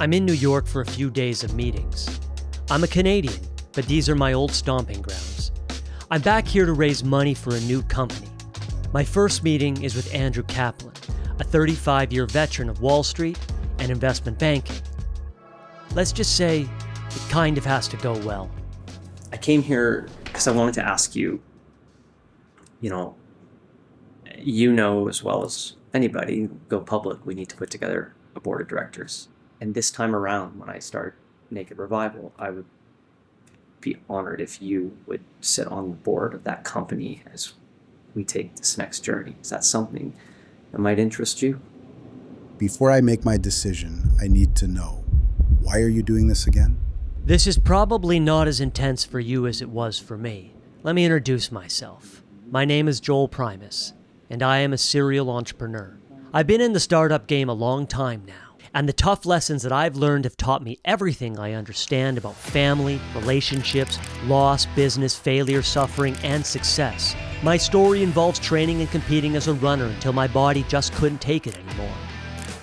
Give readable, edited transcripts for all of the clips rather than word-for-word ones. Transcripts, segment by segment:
I'm in New York for a few days of meetings. I'm a Canadian, but these are my old stomping grounds. I'm back here to raise money for a new company. My first meeting is with Andrew Kaplan, a 35-year veteran of Wall Street and investment banking. Let's just say it kind of has to go well. I came here because I wanted to ask you, you know as well as anybody, go public, we need to put together a board of directors. And this time around, when I start Naked Revival, I would be honored if you would sit on the board of that company as we take this next journey. Is that something that might interest you? Before I make my decision, I need to know, why are you doing this again? This is probably not as intense for you as it was for me. Let me introduce myself. My name is Joel Primus, and I am a serial entrepreneur. I've been in the startup game a long time now. And the tough lessons that I've learned have taught me everything I understand about family, relationships, loss, business, failure, suffering, and success. My story involves training and competing as a runner until my body just couldn't take it anymore.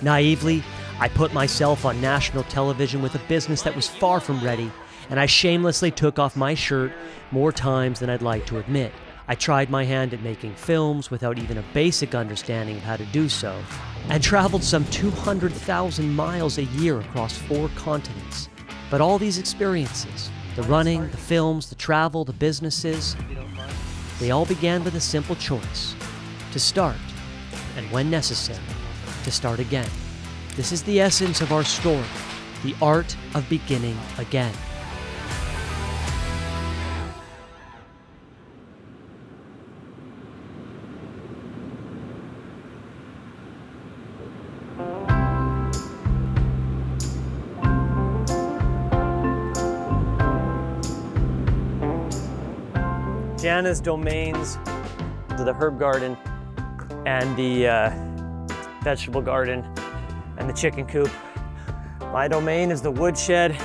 Naively, I put myself on national television with a business that was far from ready, and I shamelessly took off my shirt more times than I'd like to admit. I tried my hand at making films without even a basic understanding of how to do so, and traveled some 200,000 miles a year across 4 continents. But all these experiences, the running, the films, the travel, the businesses, they all began with a simple choice: to start, and when necessary, to start again. This is the essence of our story, the art of beginning again. Jana's domains, the herb garden and the vegetable garden and the chicken coop. My domain is the woodshed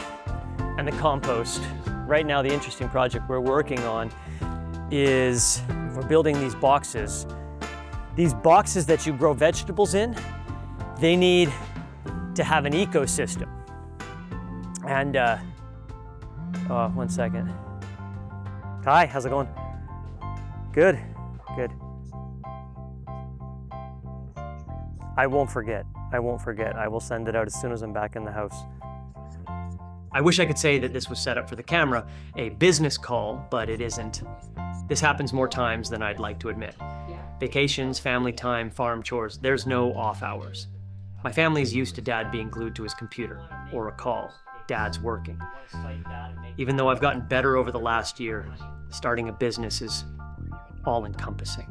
and the compost. Right now, the interesting project we're working on is we're building these boxes. These boxes that you grow vegetables in, they need to have an ecosystem. And, one second. Hi, how's it going? Good, good. I won't forget. I will send it out as soon as I'm back in the house. I wish I could say that this was set up for the camera, a business call, but it isn't. This happens more times than I'd like to admit. Vacations, family time, farm chores, there's no off hours. My family's used to Dad being glued to his computer, or a call. Dad's working. Even though I've gotten better over the last year, starting a business is all-encompassing.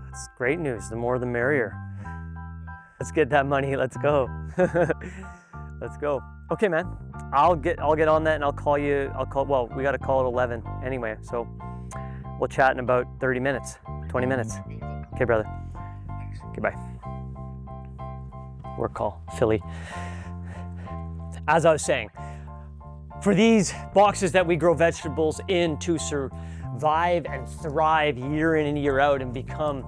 That's great news. The more the merrier. Let's get that money. Let's go. Let's go. Okay, man. I'll get on that and I'll call you. Well, we got to call at 11 anyway, so we'll chat in about 30 minutes, 20 minutes. Okay, brother. Okay, bye. Work call, Philly. As I was saying, for these boxes that we grow vegetables in to survive and thrive year in and year out and become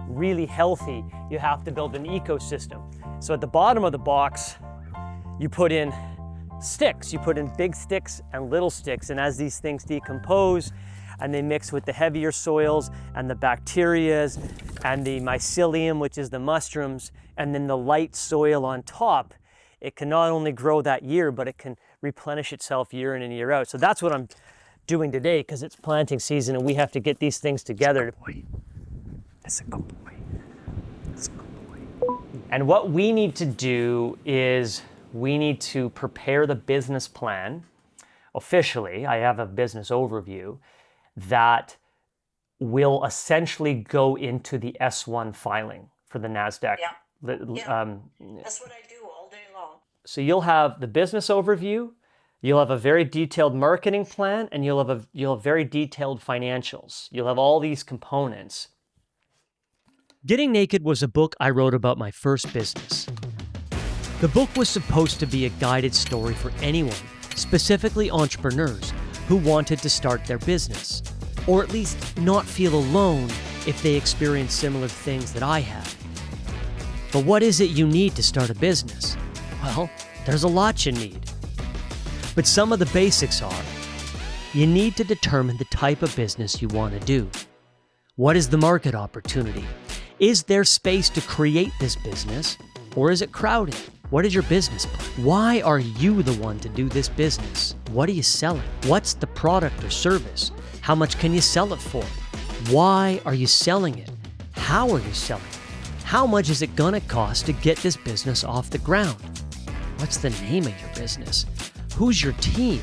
really healthy, you have to build an ecosystem. So at the bottom of the box, you put in sticks. You put in big sticks and little sticks, and as these things decompose and they mix with the heavier soils and the bacterias and the mycelium, which is the mushrooms, and then the light soil on top, it can not only grow that year, but it can replenish itself year in and year out. So that's what I'm doing today, because it's planting season and we have to get these things together. That's a good boy. That's a good boy. And what we need to do is we need to prepare the business plan. Officially, I have a business overview that will essentially go into the S1 filing for the NASDAQ. Yeah. That's what I do all day long. So you'll have the business overview, you'll have a very detailed marketing plan, and you'll have very detailed financials. You'll have all these components. Getting Naked was a book I wrote about my first business. The book was supposed to be a guided story for anyone, specifically entrepreneurs, who wanted to start their business, or at least not feel alone if they experienced similar things that I had. But what is it you need to start a business? Well, There's a lot you need. But some of the basics are, you need to determine the type of business you want to do. What is the market opportunity? Is there space to create this business, or is it crowded? What is your business plan? Why are you the one to do this business? What are you selling? What's the product or service? How much can you sell it for? Why are you selling it? How are you selling it? How much is it gonna cost to get this business off the ground? What's the name of your business? Who's your team?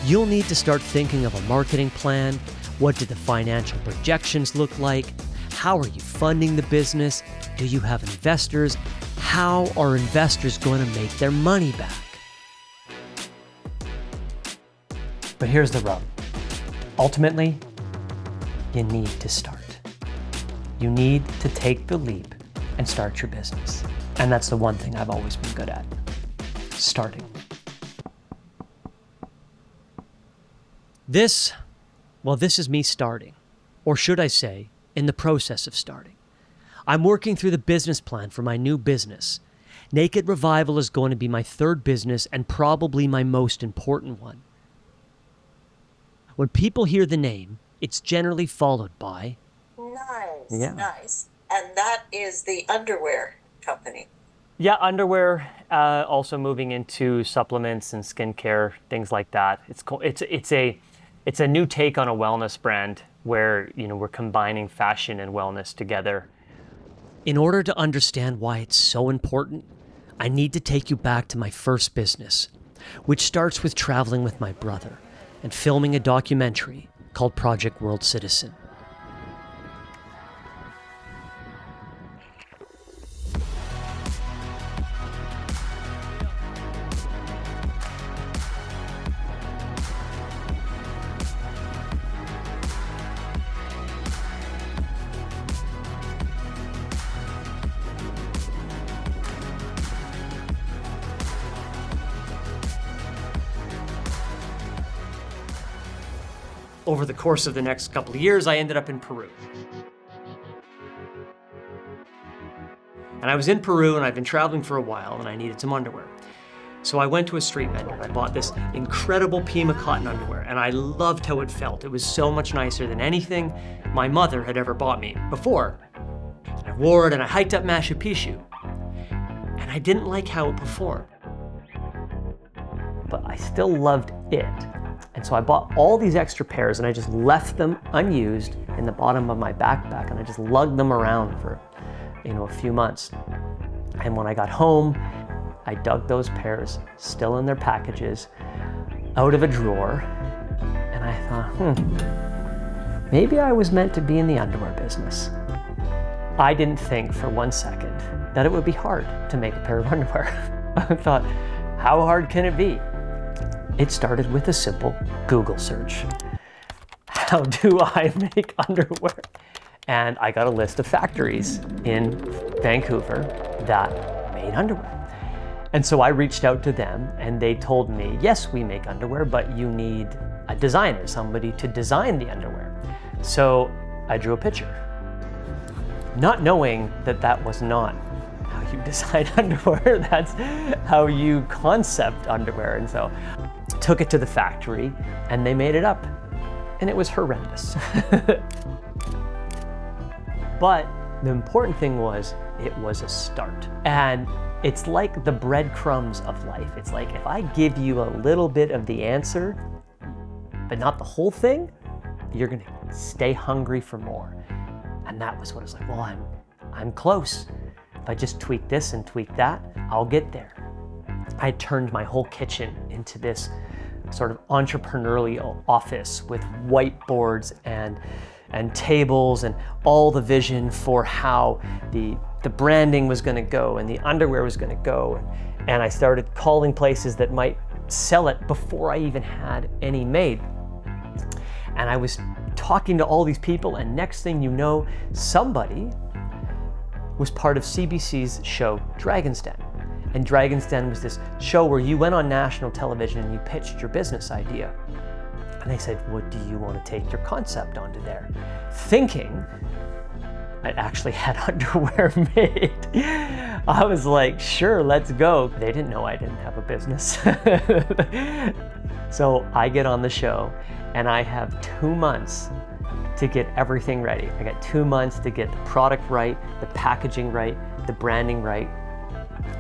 You'll need to start thinking of a marketing plan. What do the financial projections look like? How are you funding the business? Do you have investors? How are investors going to make their money back? But here's the rub. Ultimately, you need to start. You need to take the leap and start your business. And that's the one thing I've always been good at. Starting. This is me starting. Or should I say, in the process of starting. I'm working through the business plan for my new business. Naked Revival is going to be my third business and probably my most important one. When people hear the name, it's generally followed by... Nice. And that is the underwear company. Yeah, underwear, also moving into supplements and skincare, things like that. It's a new take on a wellness brand where, we're combining fashion and wellness together. In order to understand why it's so important, I need to take you back to my first business, which starts with traveling with my brother and filming a documentary called Project World Citizen. Over the course of the next couple of years, I ended up in Peru. And I was in Peru and I'd been traveling for a while and I needed some underwear. So I went to a street vendor and I bought this incredible Pima cotton underwear and I loved how it felt. It was so much nicer than anything my mother had ever bought me before. And I wore it and I hiked up Machu Picchu. And I didn't like how it performed. But I still loved it. And so I bought all these extra pairs and I just left them unused in the bottom of my backpack and I just lugged them around for, a few months. And when I got home, I dug those pairs, still in their packages, out of a drawer. And I thought, maybe I was meant to be in the underwear business. I didn't think for 1 second that it would be hard to make a pair of underwear. I thought, how hard can it be? It started with a simple Google search. How do I make underwear? And I got a list of factories in Vancouver that made underwear. And so I reached out to them and they told me, yes, we make underwear, but you need a designer, somebody to design the underwear. So I drew a picture, not knowing that that was not how you design underwear, that's how you concept underwear. And so took it to the factory and they made it up and it was horrendous. But the important thing was it was a start. And it's like the breadcrumbs of life. It's like if I give you a little bit of the answer, but not the whole thing, you're gonna stay hungry for more. And that was what it was like, well, I'm close. If I just tweak this and tweak that, I'll get there. I turned my whole kitchen into this sort of entrepreneurial office with whiteboards and tables and all the vision for how the branding was going to go and the underwear was going to go. And I started calling places that might sell it before I even had any made. And I was talking to all these people, and next thing you know, somebody was part of CBC's show Dragon's Den. And Dragon's Den was this show where you went on national television and you pitched your business idea. And they said, what do you want to take your concept onto there? Thinking I actually had underwear made. I was like, sure, let's go. They didn't know I didn't have a business. So I get on the show and I have 2 months to get everything ready. I got 2 months to get the product right, the packaging right, the branding right.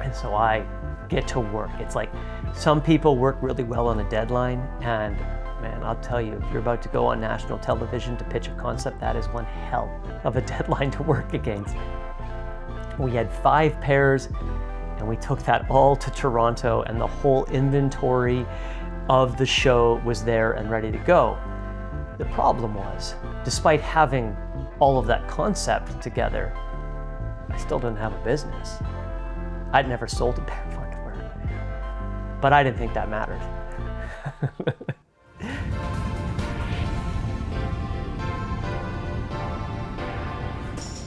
And so I get to work. It's like some people work really well on a deadline, and man, I'll tell you, if you're about to go on national television to pitch a concept, that is one hell of a deadline to work against. We had 5 pairs, and we took that all to Toronto, and the whole inventory of the show was there and ready to go. The problem was, despite having all of that concept together, I still didn't have a business. I'd never sold a pair of underwear, but I didn't think that mattered.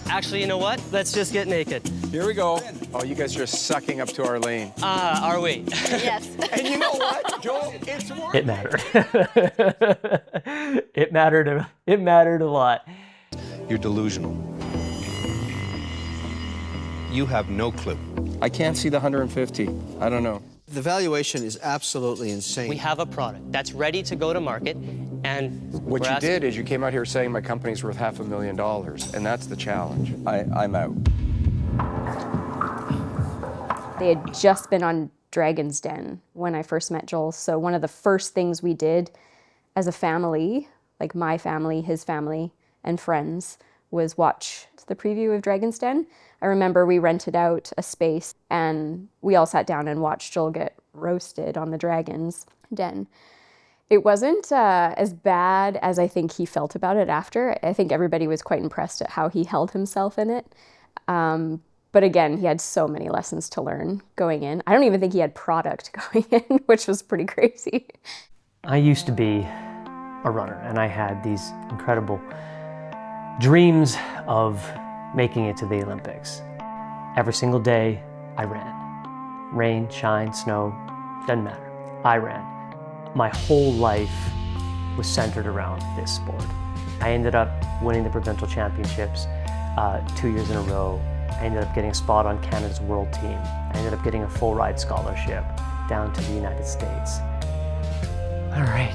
Actually, you know what? Let's just get naked. Here we go. Oh, you guys are sucking up to our lane. Are we? Yes. And you know what, Joel? It's worth It mattered. It mattered. It mattered a lot. You're delusional. You have no clue. I can't see the 150. I don't know. The valuation is absolutely insane. We have a product that's ready to go to market, and What you did is you came out here saying my company's worth $500,000, and that's the challenge. I'm out. They had just been on Dragon's Den when I first met Joel. So one of the first things we did as a family, like my family, his family, and friends, was watch the preview of Dragon's Den. I remember we rented out a space and we all sat down and watched Joel get roasted on the Dragon's Den. It wasn't as bad as I think he felt about it after. I think everybody was quite impressed at how he held himself in it. But again, he had so many lessons to learn going in. I don't even think he had product going in, which was pretty crazy. I used to be a runner, and I had these incredible dreams of making it to the Olympics. Every single day, I ran. Rain, shine, snow, doesn't matter. I ran. My whole life was centered around this sport. I ended up winning the provincial championships 2 years in a row. I ended up getting a spot on Canada's world team. I ended up getting a full ride scholarship down to the United States. All right.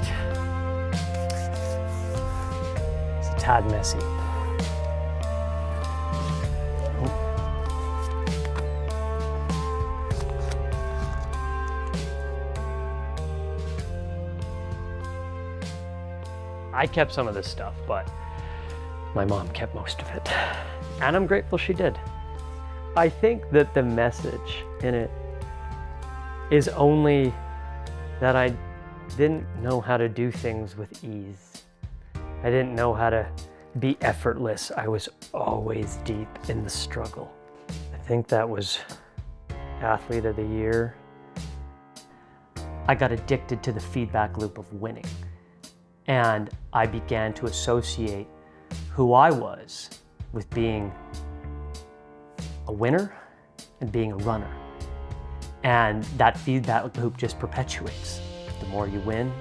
It's a tad messy. I kept some of this stuff, but my mom kept most of it. And I'm grateful she did. I think that the message in it is only that I didn't know how to do things with ease. I didn't know how to be effortless. I was always deep in the struggle. I think that was Athlete of the Year. I got addicted to the feedback loop of winning. And I began to associate who I was with being a winner and being a runner. And that feedback loop just perpetuates. The more you win,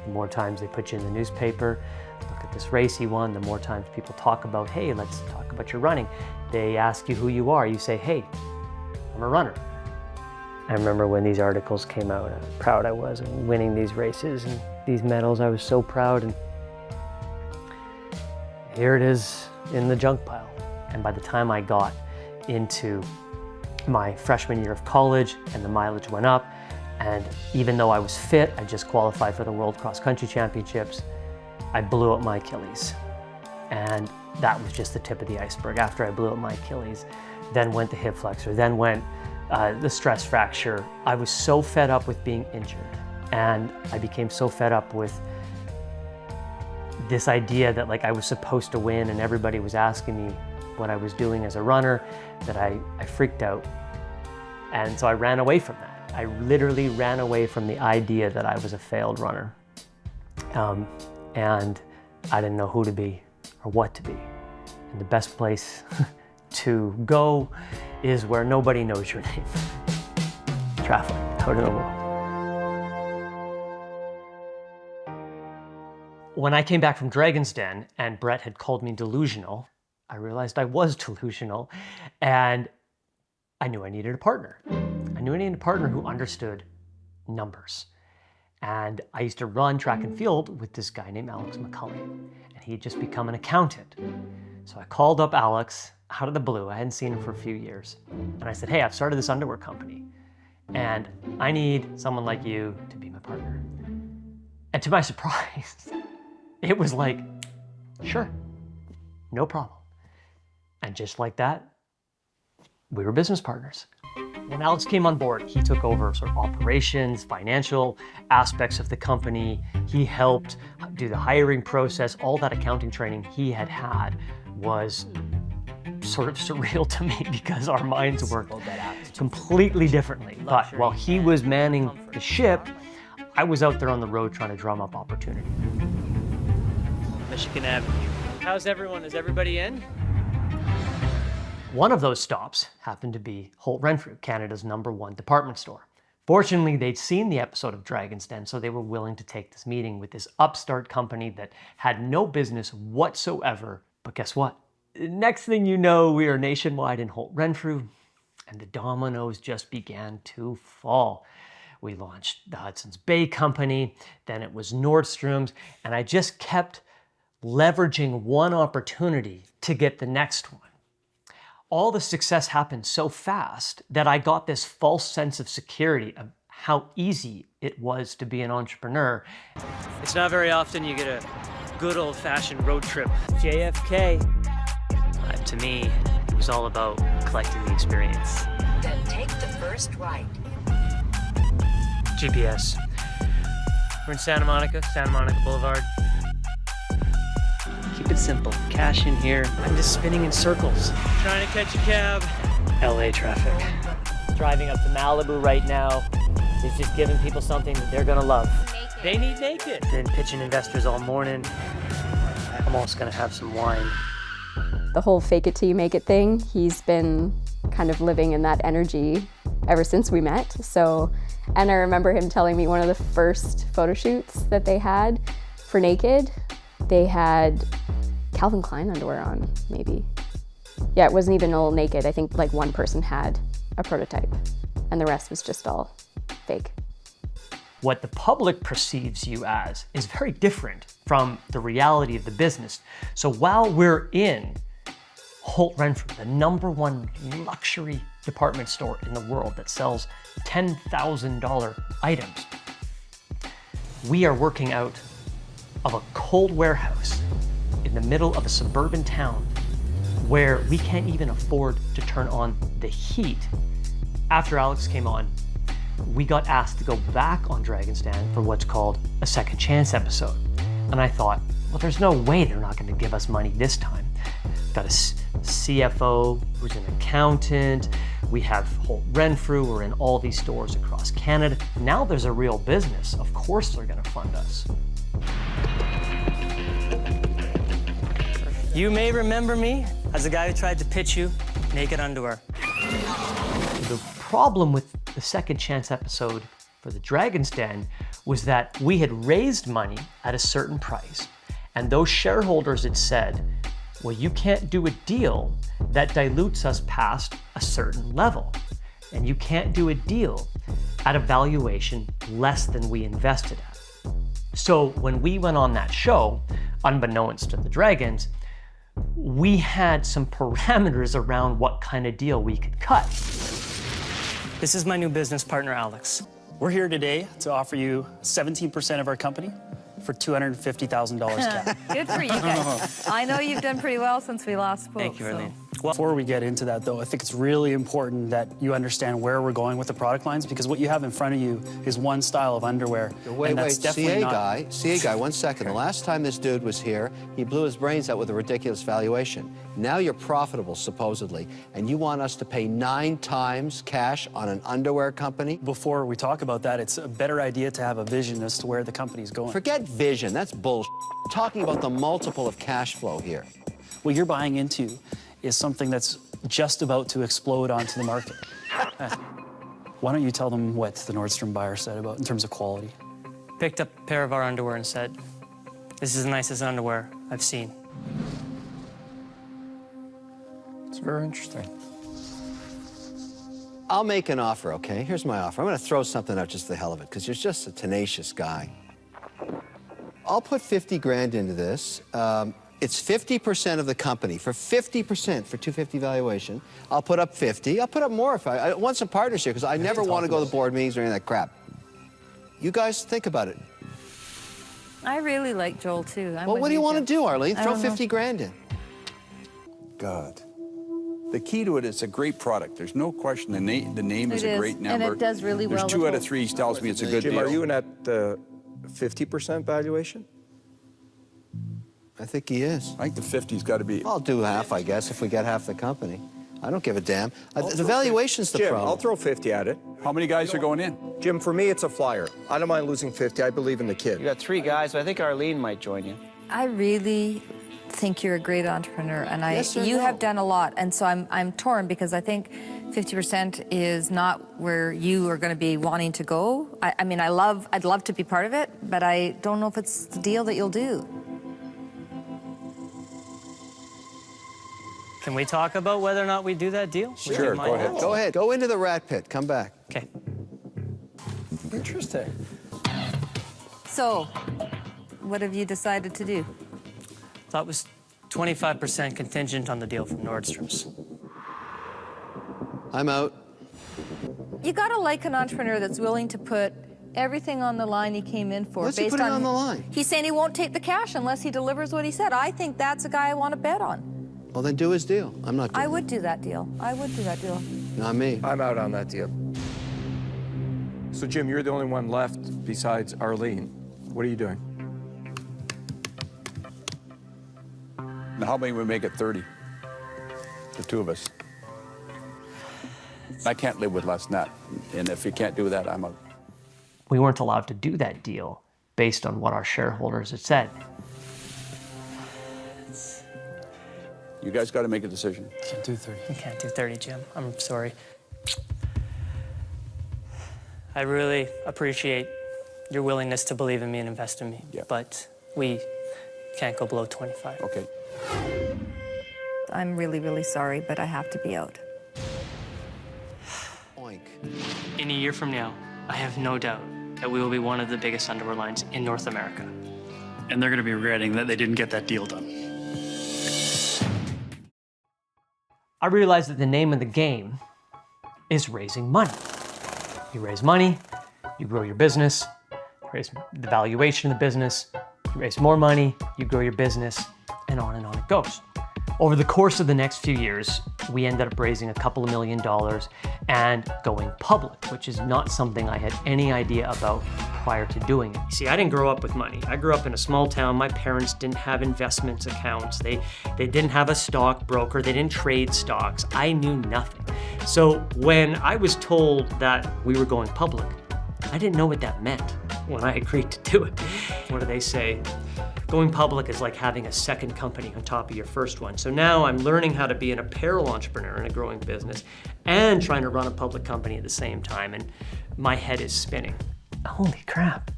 the more times they put you in the newspaper. Look at this race he won. The more times people talk about, hey, let's talk about your running. They ask you who you are. You say, hey, I'm a runner. I remember when these articles came out, how proud I was of winning these races and these medals. I was so proud. And here it is in the junk pile. And by the time I got into my freshman year of college and the mileage went up, and even though I was fit, I just qualified for the World Cross Country Championships, I blew up my Achilles. And that was just the tip of the iceberg. After I blew up my Achilles, then went the hip flexor, then went the stress fracture. I was so fed up with being injured. And I became so fed up with this idea that like I was supposed to win and everybody was asking me what I was doing as a runner, that I freaked out. And so I ran away from that. I literally ran away from the idea that I was a failed runner. And I didn't know who to be or what to be. And the best place to go is where nobody knows your name. Traveling out in the world. When I came back from Dragon's Den and Brett had called me delusional, I realized I was delusional, and I knew I needed a partner. I knew I needed a partner who understood numbers. And I used to run track and field with this guy named Alex McCulley, and he had just become an accountant. So I called up Alex out of the blue. I hadn't seen him for a few years. And I said, hey, I've started this underwear company, and I need someone like you to be my partner. And to my surprise, it was like, sure, no problem. And just like that, we were business partners. When Alex came on board, he took over sort of operations, financial aspects of the company. He helped do the hiring process. All that accounting training he had was sort of surreal to me because our minds worked completely differently. But while he was manning the ship, I was out there on the road trying to drum up opportunity. Michigan Avenue. How's everyone? Is everybody in? One of those stops happened to be Holt Renfrew, Canada's #1 department store. Fortunately, they'd seen the episode of Dragon's Den, so they were willing to take this meeting with this upstart company that had no business whatsoever. But guess what? Next thing you know, we are nationwide in Holt Renfrew, and the dominoes just began to fall. We launched the Hudson's Bay Company, then it was Nordstrom's, and I just kept leveraging one opportunity to get the next one. All the success happened so fast that I got this false sense of security of how easy it was to be an entrepreneur. It's not very often you get a good old-fashioned road trip. JFK. To me, it was all about collecting the experience. Then take the first right. GPS. We're in Santa Monica Boulevard. Keep it simple. Cash in here. I'm just spinning in circles. Trying to catch a cab. LA traffic. Driving up to Malibu right now is just giving people something that they're gonna love. Naked. They need naked. Been pitching investors all morning. I'm also gonna have some wine. The whole fake it till you make it thing, he's been kind of living in that energy ever since we met. So, and I remember him telling me one of the first photo shoots that they had for Naked, they had Calvin Klein underwear on, maybe. Yeah, it wasn't even all Naked. I think like one person had a prototype and the rest was just all fake. What the public perceives you as is very different from the reality of the business. So while we're in Holt Renfrew, the #1 luxury department store in the world that sells $10,000 items, we are working out of a cold warehouse in the middle of a suburban town where we can't even afford to turn on the heat. After Alex came on, we got asked to go back on Dragon's Den for what's called a second chance episode. And I thought, well, there's no way they're not going to give us money this time. Got a CFO who's an accountant. We have Holt Renfrew. We're in all these stores across Canada. Now there's a real business. Of course they're going to fund us. You may remember me as the guy who tried to pitch you naked underwear. The problem with the second chance episode for the Dragon's Den was that we had raised money at a certain price, and those shareholders had said, well, you can't do a deal that dilutes us past a certain level, and you can't do a deal at a valuation less than we invested at. So when we went on that show, unbeknownst to the Dragons, we had some parameters around what kind of deal we could cut. This is my new business partner, Alex. We're here today to offer you 17% of our company for $250,000 cash. Good for you guys. I know you've done pretty well since we last spoke. Thank you, Arlene. Well, before we get into that, though, I think it's really important that you understand where we're going with the product lines, because what you have in front of you is one style of underwear. Wait, CA guy, 1 second. The last time this dude was here, he blew his brains out with a ridiculous valuation. Now you're profitable, supposedly, and you want us to pay 9 times cash on an underwear company? Before we talk about that, it's a better idea to have a vision as to where the company's going. Forget vision, that's bullshit. We're talking about the multiple of cash flow here. What you're buying into is something that's just about to explode onto the market. Why don't you tell them what the Nordstrom buyer said about in terms of quality? Picked up a pair of our underwear and said, this is the nicest underwear I've seen. Very interesting. I'll make an offer, okay? Here's my offer. I'm going to throw something out just for the hell of it, because you're just a tenacious guy. I'll put 50 grand into this. It's 50% of the company. For 50%, for 250 valuation, I'll put up 50. I'll put up more if I want some partnership, because I never want to go to board meetings or any of that crap. You guys think about it. I really like Joel, too. Well, what do you want to do, Arlene? I Throw don't know. 50 grand in. God. The key to it is a great product. There's no question. The name is It a is, great and number. it does really well There's with 2 out of both. 3 tells me it's a good Jim, deal. are you in at the 50% valuation? I think he is. I think the 50's got to be. I'll do half, I guess, if we get half the company. I don't give a damn. The valuation's the Jim, problem. I'll throw 50 at it. How many guys are going in? Jim, for me, it's a flyer. I don't mind losing 50. I believe in the kid. You got 3 guys, but I think Arlene might join you. I really think you're a great entrepreneur, and Yes or you no? have done a lot, and so I'm torn because I think 50% is not where you are going to be wanting to go. I mean, I'd love to be part of it, but I don't know if it's the deal that you'll do. Can we talk about whether or not we do that deal? Sure, go ahead. Go ahead. Go into the rat pit. Come back. Okay. Interesting. So, what have you decided to do? Thought it was 25% contingent on the deal from Nordstrom's. I'm out. You got to like an entrepreneur that's willing to put everything on the line he came in for. What's he based putting on on the line? He's saying he won't take the cash unless he delivers what he said. I think that's a guy I want to bet on. Well, then do his deal. I'm not doing I would do that deal. I would do that deal. it. Not me. I'm out on that deal. So, Jim, you're the only one left besides Arlene. What are you doing? Now, how many we make it 30? The 2 of us. I can't live with less than that. And if you can't do that, I'm out. We weren't allowed to do that deal based on what our shareholders had said. You guys got to make a decision. Can't do 30. I can't do 30, Jim. I'm sorry. I really appreciate your willingness to believe in me and invest in me, Yeah. but we can't go below 25. Okay. I'm really, really sorry, but I have to be out. Oink. In a year from now, I have no doubt that we will be one of the biggest underwear lines in North America. And they're going to be regretting that they didn't get that deal done. I realized that the name of the game is raising money. You raise money, you grow your business, you raise the valuation of the business, you raise more money, you grow your business, and on it goes. Over the course of the next few years, we ended up raising a couple of $1 million and going public, which is not something I had any idea about prior to doing it. You see, I didn't grow up with money. I grew up in a small town. My parents didn't have investments accounts. They didn't have a stockbroker. They didn't trade stocks. I knew nothing. So when I was told that we were going public, I didn't know what that meant when I agreed to do it. What do they say? Going public is like having a second company on top of your first one. So now I'm learning how to be an apparel entrepreneur in a growing business and trying to run a public company at the same time, and my head is spinning. Holy crap,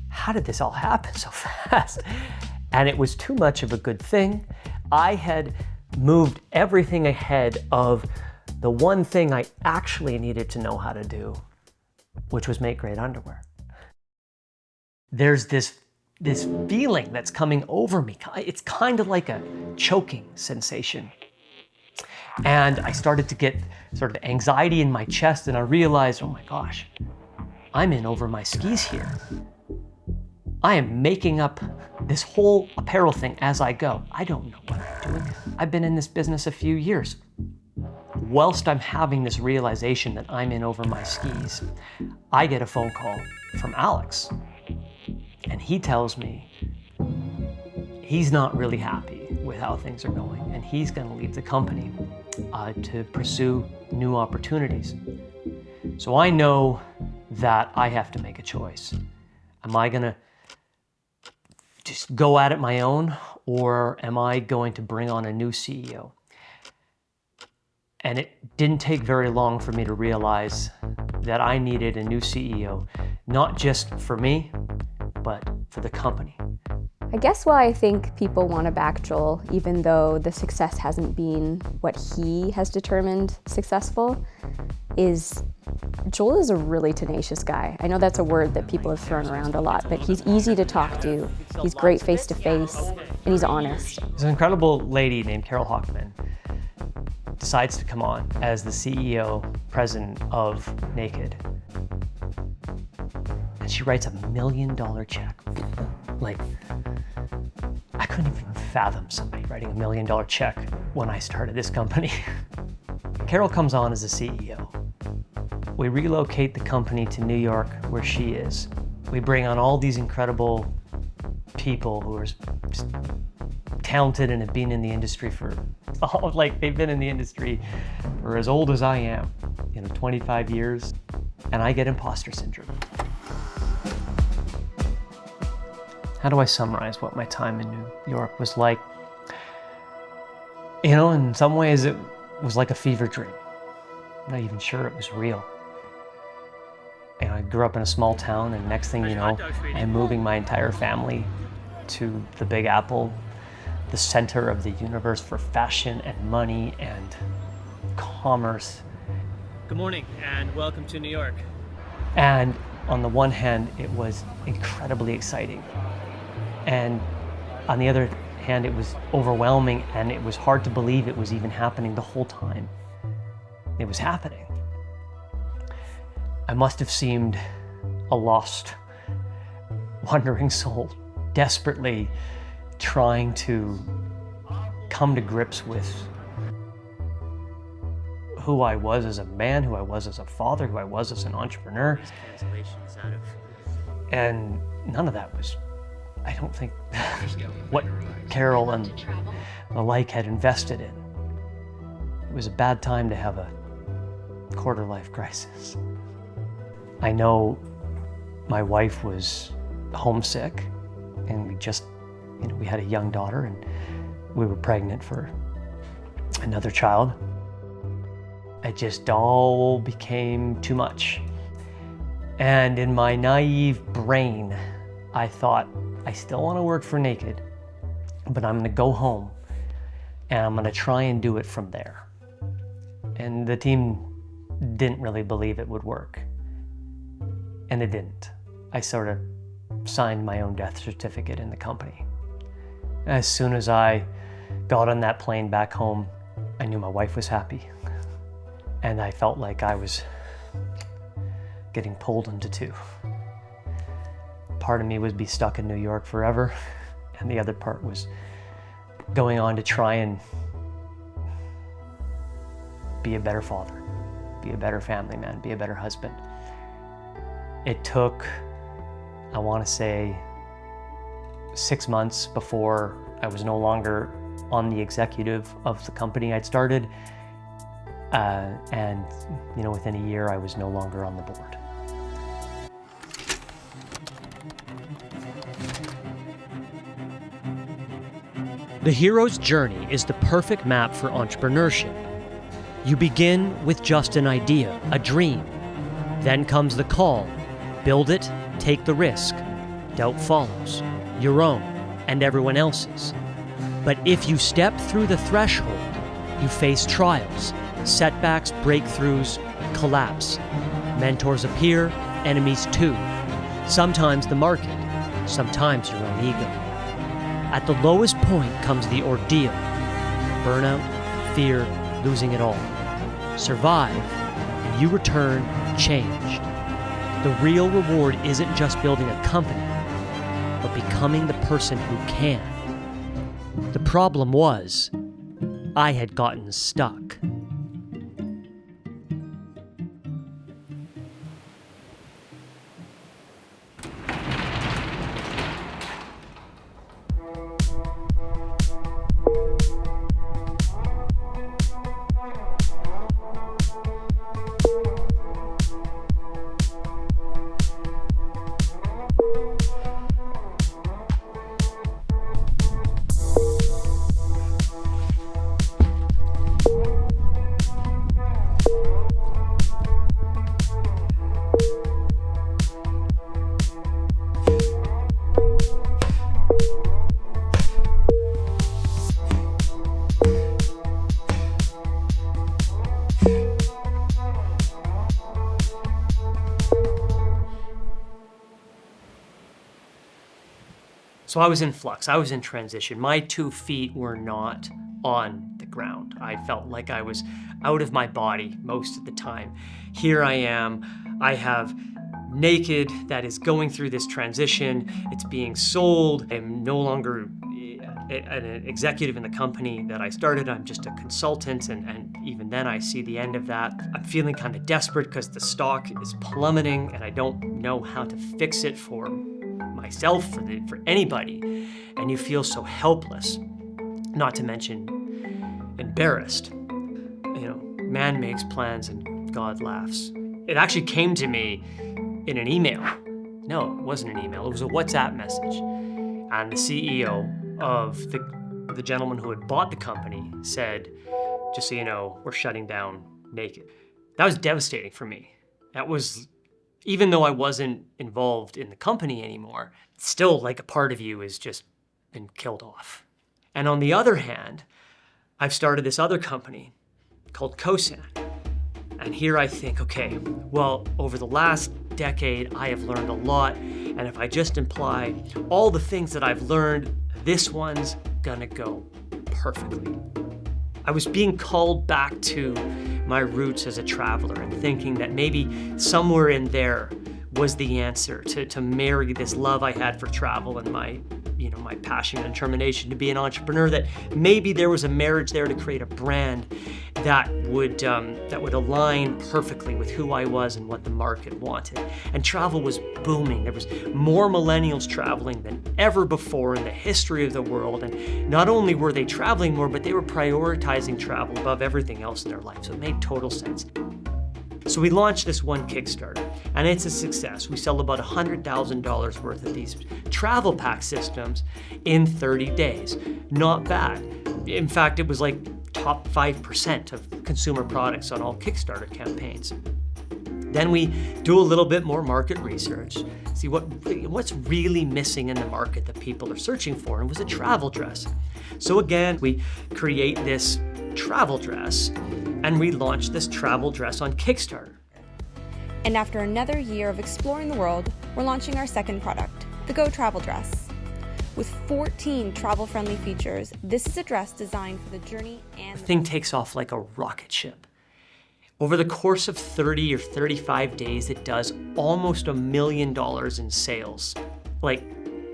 how did this all happen so fast? And it was too much of a good thing. I had moved everything ahead of the one thing I actually needed to know how to do, which was make great underwear. There's this feeling that's coming over me. It's kind of like a choking sensation. And I started to get sort of anxiety in my chest, and I realized, oh my gosh, I'm in over my skis here. I am making up this whole apparel thing as I go. I don't know what I'm doing. I've been in this business a few years. Whilst I'm having this realization that I'm in over my skis, I get a phone call from Alex. And he tells me he's not really happy with how things are going, and he's going to leave the company to pursue new opportunities. So I know that I have to make a choice. Am I going to just go at it my own, or am I going to bring on a new CEO? And it didn't take very long for me to realize that I needed a new CEO, not just for me, but for the company. I guess why I think people want to back Joel, even though the success hasn't been what he has determined successful, is Joel is a really tenacious guy. I know that's a word that people have thrown around a lot, but he's easy to talk to, he's great face to face, and he's honest. There's an incredible lady named Carol Hockman decides to come on as the CEO, president of Naked. And she writes $1 million check. Like, I couldn't even fathom somebody writing $1 million check when I started this company. Carol comes on as the CEO. We relocate the company to New York, where she is. We bring on all these incredible people who are just talented and have been in the industry for, they've been in the industry for as old as I am, 25 years, and I get imposter syndrome. How do I summarize what my time in New York was like? In some ways it was like a fever dream. I'm not even sure it was real. I grew up in a small town, and next thing you know, I'm moving my entire family to the Big Apple, the center of the universe for fashion and money and commerce. Good morning and welcome to New York. And on the one hand, it was incredibly exciting. And on the other hand, it was overwhelming, and it was hard to believe it was even happening the whole time. It was happening. I must have seemed a lost, wandering soul, desperately trying to come to grips with who I was as a man, who I was as a father, who I was as an entrepreneur. And none of that was, I don't think, what Carol and the like had invested in. It was a bad time to have a quarter-life crisis. I know my wife was homesick, and we just, we had a young daughter, and we were pregnant for another child. It just all became too much. And in my naive brain, I thought, I still want to work for Naked, but I'm going to go home and I'm going to try and do it from there. And the team didn't really believe it would work. And it didn't. I sort of signed my own death certificate in the company. As soon as I got on that plane back home, I knew my wife was happy. And I felt like I was getting pulled into two. Part of me would be stuck in New York forever, and the other part was going on to try and be a better father, be a better family man, be a better husband. It took, I want to say, 6 months before I was no longer on the executive of the company I'd started. And within a year, I was no longer on the board. The hero's journey is the perfect map for entrepreneurship. You begin with just an idea, a dream. Then comes the call. Build it, take the risk. Doubt follows, your own and everyone else's. But if you step through the threshold, you face trials, setbacks, breakthroughs, collapse. Mentors appear, enemies too. Sometimes the market, sometimes your own ego. At the lowest point comes the ordeal. Burnout, fear, losing it all. Survive, and you return changed. The real reward isn't just building a company, but becoming the person who can. The problem was, I had gotten stuck. So I was in flux, I was in transition. My 2 feet were not on the ground. I felt like I was out of my body most of the time. Here I am, I have Naked that is going through this transition. It's being sold. I'm no longer an executive in the company that I started. I'm just a consultant, and even then I see the end of that. I'm feeling kind of desperate because the stock is plummeting and I don't know how to fix it for myself, for anybody. And you feel so helpless, not to mention embarrassed. You know, man makes plans and God laughs. It actually came to me in an email. No, it wasn't an email, it was a WhatsApp message. And the CEO of the gentleman who had bought the company said, just so you know, we're shutting down Naked. That was devastating for me. That was, even though I wasn't involved in the company anymore, still like a part of you has just been killed off. And on the other hand, I've started this other company called Kosan. And here I think, okay, well, over the last decade, I have learned a lot. And if I just apply all the things that I've learned, this one's gonna go perfectly. I was being called back to my roots as a traveler and thinking that maybe somewhere in there was the answer to marry this love I had for travel and my passion and determination to be an entrepreneur, that maybe there was a marriage there to create a brand that would align perfectly with who I was and what the market wanted. And travel was booming. There was more millennials traveling than ever before in the history of the world. And not only were they traveling more, but they were prioritizing travel above everything else in their life. So it made total sense. So we launched this one Kickstarter, and it's a success. We sell about $100,000 worth of these travel pack systems in 30 days. Not bad. In fact, it was like top 5% of consumer products on all Kickstarter campaigns. Then we do a little bit more market research, see what's really missing in the market that people are searching for, and it was a travel dress. So again, we create this travel dress, and we launched this travel dress on Kickstarter. And after another year of exploring the world, we're launching our second product, the Go Travel Dress. With 14 travel-friendly features, this is a dress designed for the journey and the thing takes off like a rocket ship. Over the course of 30 or 35 days, it does almost $1 million in sales. Like,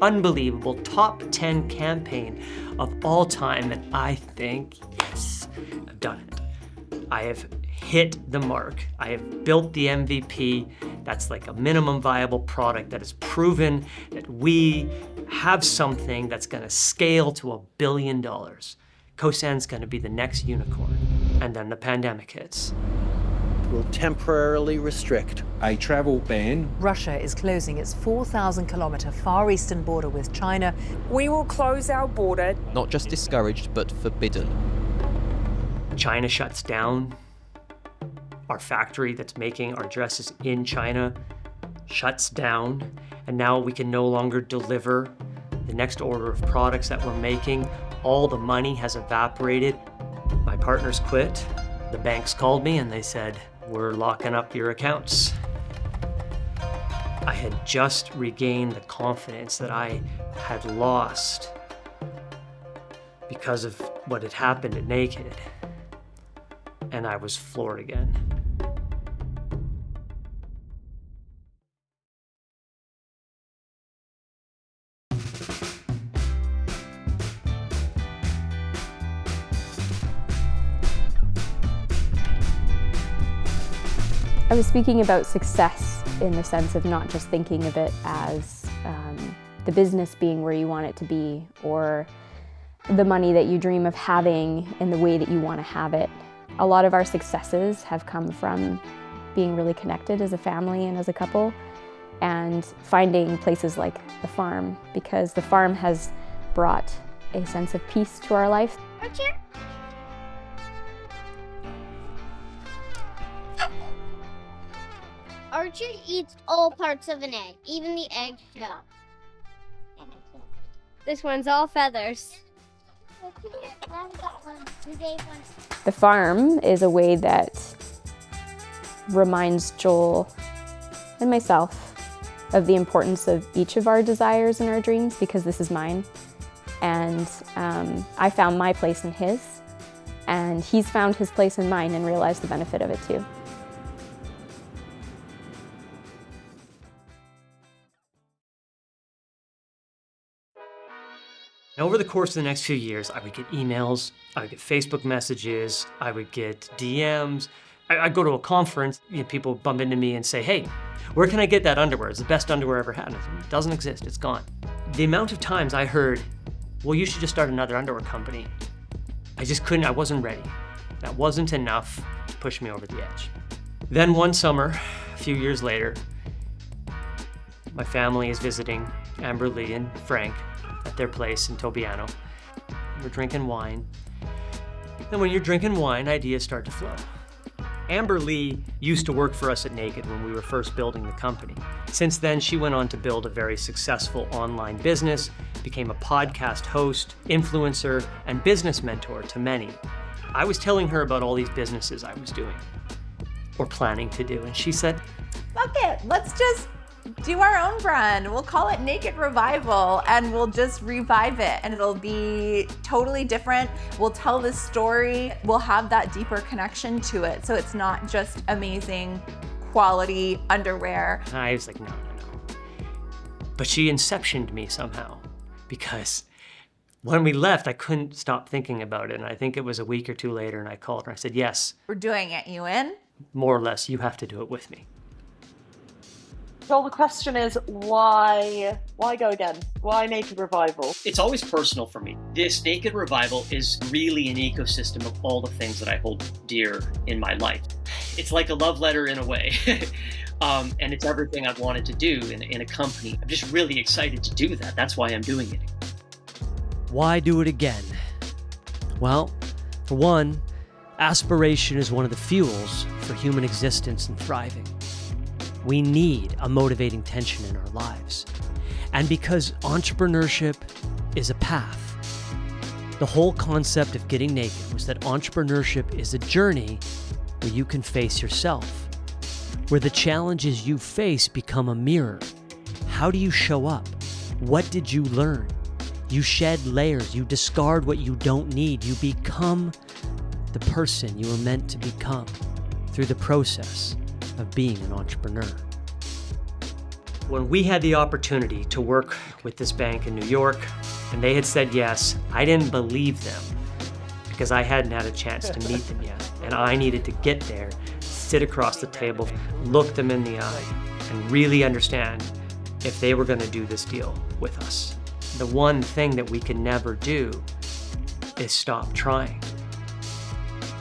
unbelievable, top 10 campaign of all time, and I think, yes, I've done it. I have hit the mark. I have built the MVP. That's like a minimum viable product that has proven that we have something that's gonna scale to $1 billion. Kosan's gonna be the next unicorn. And then the pandemic hits. Will temporarily restrict a travel ban. Russia is closing its 4,000-kilometer Far Eastern border with China. We will close our border. Not just discouraged, but forbidden. China shuts down. Our factory that's making our dresses in China shuts down. And now we can no longer deliver the next order of products that we're making. All the money has evaporated. My partners quit. The banks called me and they said, we're locking up your accounts. I had just regained the confidence that I had lost because of what had happened at Naked. And I was floored again. I was speaking about success in the sense of not just thinking of it as the business being where you want it to be, or the money that you dream of having in the way that you want to have it. A lot of our successes have come from being really connected as a family and as a couple, and finding places like the farm, because the farm has brought a sense of peace to our life. Archer eats all parts of an egg, even the egg shell. This one's all feathers. The farm is a way that reminds Joel and myself of the importance of each of our desires and our dreams, because this is mine. And I found my place in his, and he's found his place in mine and realized the benefit of it too. Over the course of the next few years, I would get emails, I would get Facebook messages, I would get DMs. I'd go to a conference, people bump into me and say, hey, where can I get that underwear? It's the best underwear I ever had. And I said, it doesn't exist, it's gone. The amount of times I heard, well, you should just start another underwear company. I just couldn't, I wasn't ready. That wasn't enough to push me over the edge. Then one summer, a few years later, my family is visiting Amber Lee and Frank at their place in Tobiano. We're drinking wine. And when you're drinking wine, ideas start to flow. Amber Lee used to work for us at Naked when we were first building the company. Since then, she went on to build a very successful online business, became a podcast host, influencer, and business mentor to many. I was telling her about all these businesses I was doing or planning to do, and she said, fuck it, let's just do our own brand. We'll call it Naked Revival, and we'll just revive it, and it'll be totally different. We'll tell this story. We'll have that deeper connection to it, so it's not just amazing quality underwear. I was like, no. But she inceptioned me somehow, because when we left, I couldn't stop thinking about it, and I think it was a week or two later, and I called her. I said, yes. We're doing it. You in? More or less, you have to do it with me. Well, the question is, why go again? Why Naked Revival? It's always personal for me. This Naked Revival is really an ecosystem of all the things that I hold dear in my life. It's like a love letter in a way. And it's everything I've wanted to do in a company. I'm just really excited to do that. That's why I'm doing it. Why do it again? Well, for one, aspiration is one of the fuels for human existence and thriving. We need a motivating tension in our lives. And because entrepreneurship is a path, the whole concept of Getting Naked was that entrepreneurship is a journey where you can face yourself, where the challenges you face become a mirror. How do you show up? What did you learn? You shed layers, you discard what you don't need, you become the person you were meant to become through the process of being an entrepreneur. When we had the opportunity to work with this bank in New York, and they had said yes, I didn't believe them because I hadn't had a chance to meet them yet. And I needed to get there, sit across the table, look them in the eye, and really understand if they were going to do this deal with us. The one thing that we can never do is stop trying.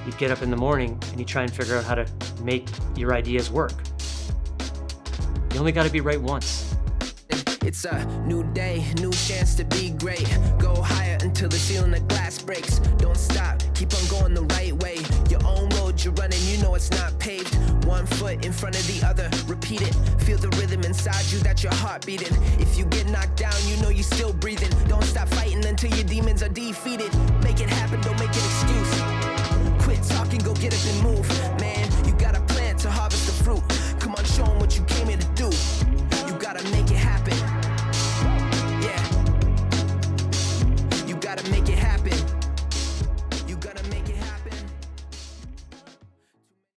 You get up in the morning and you try and figure out how to make your ideas work. You only got to be right once. It's a new day, new chance to be great. Go higher until the ceiling of glass breaks. Don't stop, keep on going the right way. Your own road you're running, you know it's not paved. One foot in front of the other, repeat it. Feel the rhythm inside you, that's your heart beating. If you get knocked down, you know you're still breathing. Don't stop fighting until your demons are defeated. Make it happen, don't make an excuse. Quit talking, go get up and move.